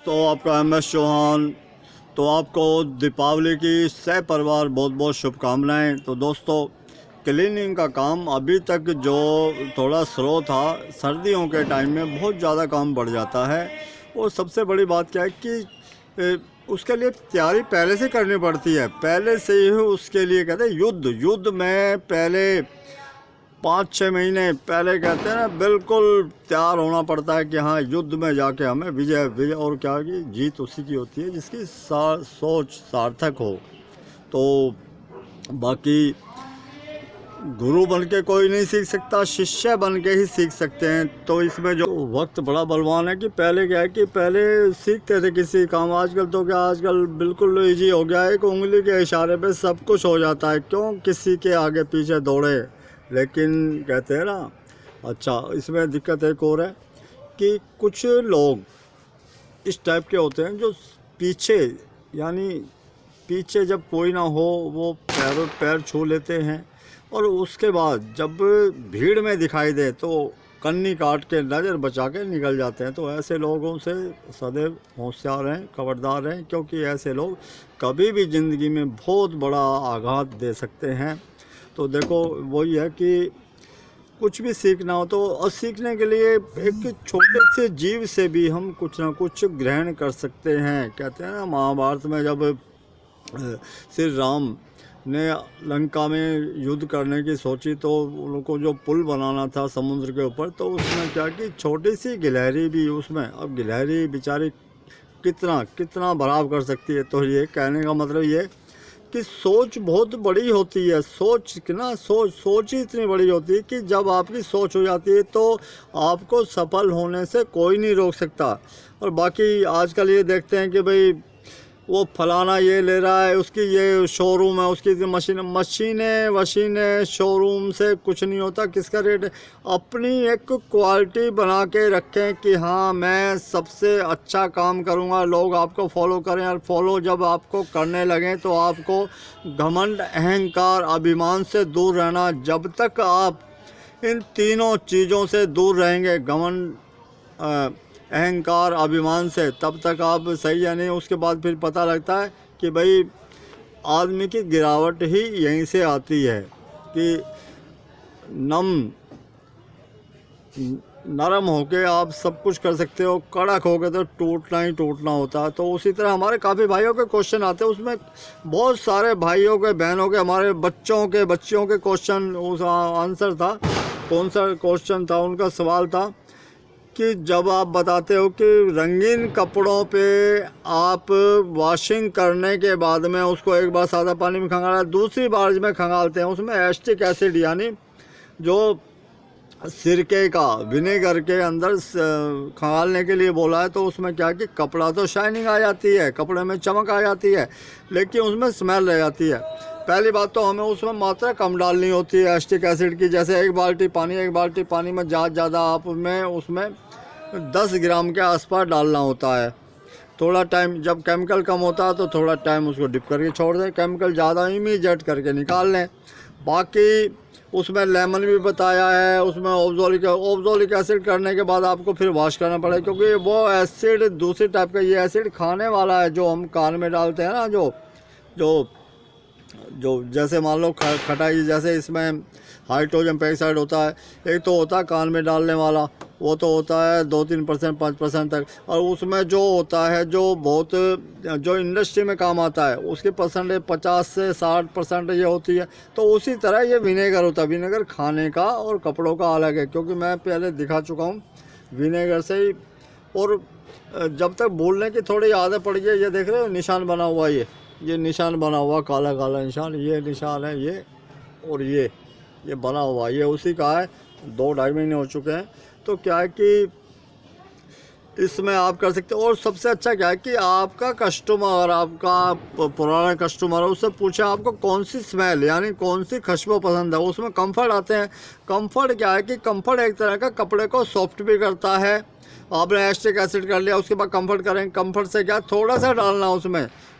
दोस्तों, आपका MS चौहान। तो आपको दीपावली की सपरिवार बहुत बहुत शुभकामनाएं। तो दोस्तों, क्लीनिंग का काम अभी तक जो थोड़ा स्लो था, सर्दियों के टाइम में बहुत ज़्यादा काम बढ़ जाता है। और सबसे बड़ी बात क्या है कि उसके लिए तैयारी पहले से करनी पड़ती है। पहले से ही उसके लिए कहते हैं युद्ध में पहले 5-6 महीने पहले कहते हैं ना, बिल्कुल तैयार होना पड़ता है कि हाँ, युद्ध में जाके हमें विजय और क्या की जीत उसी की होती है जिसकी सोच सार्थक हो। तो बाकी गुरु बन के कोई नहीं सीख सकता, शिष्य बन के ही सीख सकते हैं। तो इसमें जो वक्त बड़ा बलवान है कि पहले क्या है कि पहले सीखते थे किसी काम। आजकल तो क्या, आजकल बिल्कुल ईजी हो गया है, एक उंगली के इशारे पे सब कुछ हो जाता है। क्यों किसी के आगे पीछे दौड़े। लेकिन कहते हैं ना, अच्छा, इसमें दिक्कत एक और है कि कुछ लोग इस टाइप के होते हैं जो पीछे, यानी पीछे जब कोई ना हो वो पैर छू लेते हैं, और उसके बाद जब भीड़ में दिखाई दे तो कन्नी काट के नज़र बचा के निकल जाते हैं। तो ऐसे लोगों से सदैव होशियार रहें, खबरदार रहें, क्योंकि ऐसे लोग कभी भी ज़िंदगी में बहुत बड़ा आघात दे सकते हैं। तो देखो, वही है कि कुछ भी सीखना हो तो, और सीखने के लिए एक छोटे से जीव से भी हम कुछ ना कुछ ग्रहण कर सकते हैं। कहते हैं ना, महाभारत में जब श्री राम ने लंका में युद्ध करने की सोची तो उनको जो पुल बनाना था समुद्र के ऊपर, तो उसमें क्या कि छोटी सी गिलहरी भी उसमें, अब गिलहरी बेचारी कितना बर्बाद कर सकती है। तो ये कहने का मतलब ये कि सोच बहुत बड़ी होती है। सोच ही इतनी बड़ी होती है कि जब आपकी सोच हो जाती है तो आपको सफल होने से कोई नहीं रोक सकता। और बाकी आजकल ये देखते हैं कि भाई वो फलाना ये ले रहा है, उसकी ये शोरूम है, उसकी मशीनें शोरूम से कुछ नहीं होता। किसका रेट है, अपनी एक क्वालिटी बना के रखें कि हाँ, मैं सबसे अच्छा काम करूँगा, लोग आपको फॉलो करें। और फॉलो जब आपको करने लगें तो आपको घमंड, अहंकार, अभिमान से दूर रहना। जब तक आप इन तीनों चीज़ों से दूर रहेंगे, घमंड, अहंकार, अभिमान से, तब तक आप सही है। नहीं, उसके बाद फिर पता लगता है कि भाई आदमी की गिरावट ही यहीं से आती है कि नरम होके आप सब कुछ कर सकते हो, कड़क होके तो टूटना ही टूटना होता है। तो उसी तरह हमारे काफ़ी भाइयों के क्वेश्चन आते हैं, उसमें बहुत सारे भाइयों के, बहनों के, हमारे बच्चियों के क्वेश्चन, उस आंसर था। कौन सा क्वेश्चन था उनका? सवाल था कि जब आप बताते हो कि रंगीन कपड़ों पे आप वॉशिंग करने के बाद में उसको एक बार सादा पानी में खंगाला, दूसरी बार में खंगालते हैं, उसमें एसिटिक एसिड यानी जो सिरके का, विनेगर के अंदर खंगालने के लिए बोला है। तो उसमें क्या कि कपड़ा तो शाइनिंग आ जाती है, कपड़े में चमक आ जाती है, लेकिन उसमें स्मेल रह जाती है। पहली बात तो हमें उसमें मात्रा कम डालनी होती है एसिटिक एसिड की। जैसे एक बाल्टी पानी में ज़्यादा आप में उसमें 10 ग्राम के आसपास डालना होता है। थोड़ा टाइम, जब केमिकल कम होता है तो थोड़ा टाइम उसको डिप करके छोड़ दें, केमिकल ज़्यादा इमीडिएट करके निकाल लें। बाकी उसमें लेमन भी बताया है, उसमें ओब्जोलिक एसिड करने के बाद आपको फिर वॉश करना पड़ेगा, क्योंकि वो एसिड दूसरी टाइप का, ये एसिड खाने वाला है जो हम कान में डालते हैं ना, जो जैसे मान लो खटाई, जैसे इसमें हाइड्रोजन पेरोक्साइड होता है, एक तो होता है कान में डालने वाला, वो तो होता है 2-3%, 5% तक। और उसमें जो होता है जो इंडस्ट्री में काम आता है, उसकी परसेंटेज 50 से 60% ये होती है। तो उसी तरह ये विनेगर होता है। विनेगर खाने का और कपड़ों का अलग है, क्योंकि मैं पहले दिखा चुका हूँ विनेगर से ही। और जब तक बोलने की थोड़ी आदत पड़ गई, ये देख रहे हो निशान बना हुआ, ये निशान बना हुआ, काला काला निशान, ये निशान है ये, और ये बना हुआ, ये उसी का है। 2-2.5 महीने हो चुके हैं। तो क्या है कि इसमें आप कर सकते हो। और सबसे अच्छा क्या है कि आपका कस्टमर, आपका पुराना कस्टमर है, उससे पूछें आपको कौन सी स्मेल, यानी कौन सी खुशबू पसंद है। उसमें कंफर्ट आते हैं। कंफर्ट क्या है कि कंफर्ट एक तरह का कपड़े को सॉफ्ट भी करता है। आपने एसिटिक एसिड कर लिया, उसके बाद कंफर्ट करें। कंफर्ट से क्या, थोड़ा सा डालना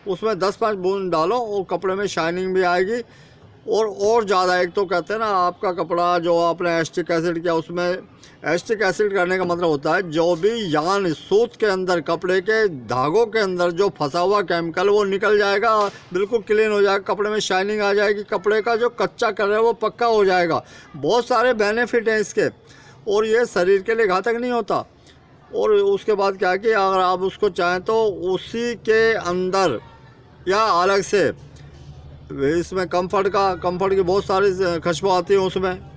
उसमें 10-5 बूंद डालो और कपड़े में शाइनिंग भी आएगी। और ज़्यादा। एक तो कहते हैं ना, आपका कपड़ा जो आपने एस्टिक एसिड किया, उसमें एस्टिक एसिड करने का मतलब होता है जो भी यान सूत के अंदर, कपड़े के धागों के अंदर जो फंसा हुआ केमिकल वो निकल जाएगा, बिल्कुल क्लीन हो जाएगा, कपड़े में शाइनिंग आ जाएगी, कपड़े का जो कच्चा कलर है वो पक्का हो जाएगा। बहुत सारे बेनिफिट हैं इसके, और ये शरीर के लिए घातक नहीं होता। और उसके बाद क्या है कि अगर आप उसको चाहें तो उसी के अंदर या अलग से, इसमें कंफर्ट की बहुत सारी खुशबू आती है, उसमें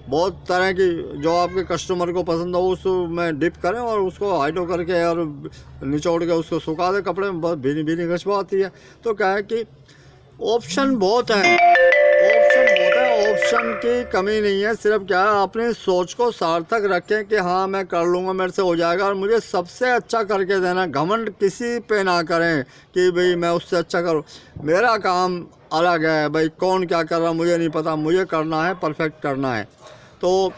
बहुत तरह की जो आपके कस्टमर को पसंद हो उसमें डिप करें और उसको हाइड्रो करके और निचोड़ के उसको सुखा दें कपड़े में, बहुत भीनी भीनी खुशबू आती है। तो क्या है कि ऑप्शन बहुत हैं, ऑप्शन की कमी नहीं है। सिर्फ क्या है, अपनी सोच को सार्थक रखें कि हाँ मैं कर लूँगा, मेरे से हो जाएगा और मुझे सबसे अच्छा करके देना। घमंड किसी पे ना करें कि भाई मैं उससे अच्छा करूँ, मेरा काम अलग है, भाई कौन क्या कर रहा मुझे नहीं पता, मुझे करना है, परफेक्ट करना है। तो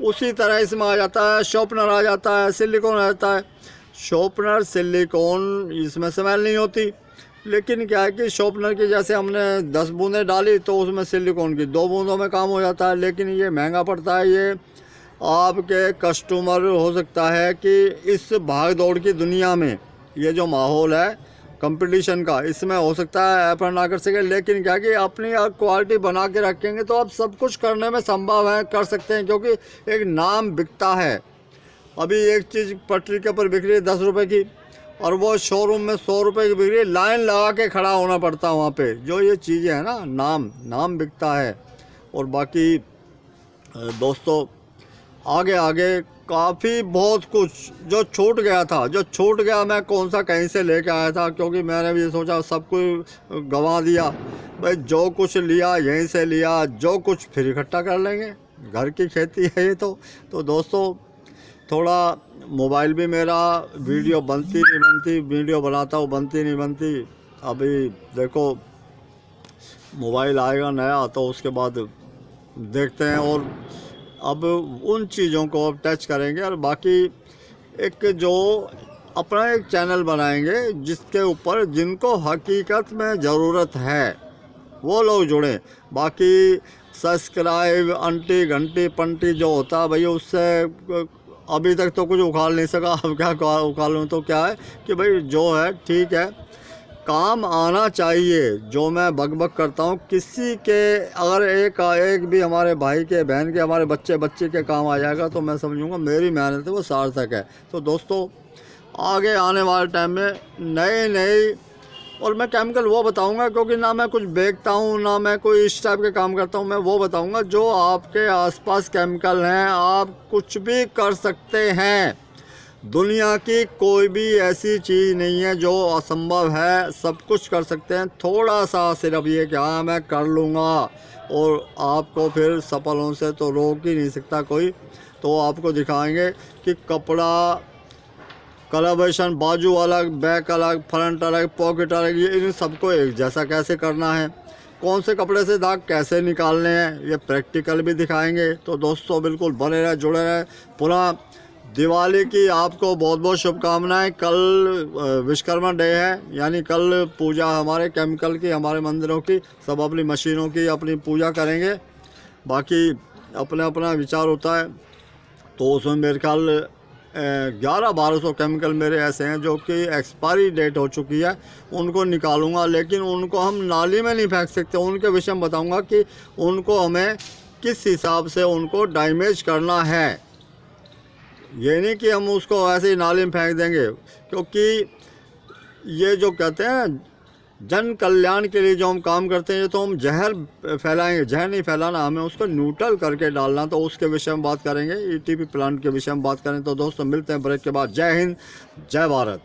उसी तरह इसमें आ जाता है शॉर्पनर, आ जाता है सिलिकॉन, आ जाता है शॉर्पनर सिलिकॉन, इसमें स्मेल नहीं होती। लेकिन क्या है कि शॉर्पनर की जैसे हमने 10 बूंदें डाली तो उसमें सिलिकॉन की 2 बूंदों में काम हो जाता है, लेकिन ये महंगा पड़ता है। ये आपके कस्टमर हो सकता है कि इस भाग दौड़ की दुनिया में ये जो माहौल है कंपटीशन का, इसमें हो सकता है एफर्ट ना कर सके, लेकिन क्या कि अपनी क्वालिटी बना के रखेंगे तो आप सब कुछ करने में संभव है, कर सकते हैं, क्योंकि एक नाम बिकता है। अभी एक चीज़ पटरी के ऊपर बिक रही है 10 रुपये की और वो शोरूम में 100 रुपये की बिक रही है, लाइन लगा के खड़ा होना पड़ता है वहाँ पे। जो ये चीज़ें हैं ना, नाम बिकता है। और बाकी दोस्तों आगे काफ़ी बहुत कुछ जो छूट गया मैं कौन सा कहीं से लेके आया था, क्योंकि मैंने भी सोचा सब कुछ गंवा दिया। भाई जो कुछ लिया यहीं से लिया, जो कुछ फिर इकट्ठा कर लेंगे, घर की खेती है ये। तो दोस्तों थोड़ा मोबाइल भी मेरा वीडियो बनती नहीं बनती, वीडियो बनाता हूँ बनती नहीं बनती। अभी देखो मोबाइल आएगा नया तो उसके बाद देखते हैं, और अब उन चीज़ों को अब टच करेंगे। और बाकी एक जो अपना एक चैनल बनाएंगे जिसके ऊपर जिनको हकीकत में ज़रूरत है वो लोग जुड़ें। बाकी सब्सक्राइब अंटी घंटी पंटी जो होता है भैया, उससे अभी तक तो कुछ उखाड़ नहीं सका। अब क्या उखाड़ूँ, तो क्या है कि भाई जो है ठीक है, काम आना चाहिए। जो मैं बकबक करता हूँ किसी के अगर एक भी हमारे भाई के, बहन के, हमारे बच्चे के काम आ जाएगा तो मैं समझूंगा मेरी मेहनत है वो सार्थक है। तो दोस्तों आगे आने वाले टाइम में नए और मैं केमिकल वो बताऊंगा, क्योंकि ना मैं कुछ बेचता हूँ ना मैं कोई इस टाइप के काम करता हूँ। मैं वो बताऊंगा जो आपके आसपास केमिकल हैं, आप कुछ भी कर सकते हैं। दुनिया की कोई भी ऐसी चीज़ नहीं है जो असंभव है, सब कुछ कर सकते हैं। थोड़ा सा सिर्फ ये कि हाँ मैं कर लूँगा, और आपको फिर सफलों से तो रोक ही नहीं सकता कोई। तो आपको दिखाएंगे कि कपड़ा कलरवेशन, बाजू अलग, बैक अलग, फ्रंट अलग, पॉकेट अलग, ये इन सबको एक जैसा कैसे करना है, कौन से कपड़े से दाग कैसे निकालने हैं, ये प्रैक्टिकल भी दिखाएंगे। तो दोस्तों बिल्कुल बने रहे, जुड़े रहे। पुनः दिवाली की आपको बहुत बहुत शुभकामनाएं। कल विश्वकर्मा डे है, यानी कल पूजा हमारे केमिकल की, हमारे मंदिरों की, सब अपनी मशीनों की अपनी पूजा करेंगे। बाकी अपना अपना विचार होता है। तो उसमें मेरे ख्याल 1100-1200 केमिकल मेरे ऐसे हैं जो कि एक्सपायरी डेट हो चुकी है, उनको निकालूंगा। लेकिन उनको हम नाली में नहीं फेंक सकते, उनके विषय में बताऊंगा कि उनको हमें किस हिसाब से उनको डैमेज करना है। ये नहीं कि हम उसको ऐसे ही नाली में फेंक देंगे, क्योंकि ये जो कहते हैं जन कल्याण के लिए जो हम काम करते हैं, ये तो हम जहर फैलाएंगे। जहर नहीं फैलाना, हमें उसको न्यूट्रल करके डालना। तो उसके विषय में बात करेंगे, ईटीपी प्लांट के विषय में बात करें। तो दोस्तों मिलते हैं ब्रेक के बाद। जय हिंद, जय भारत।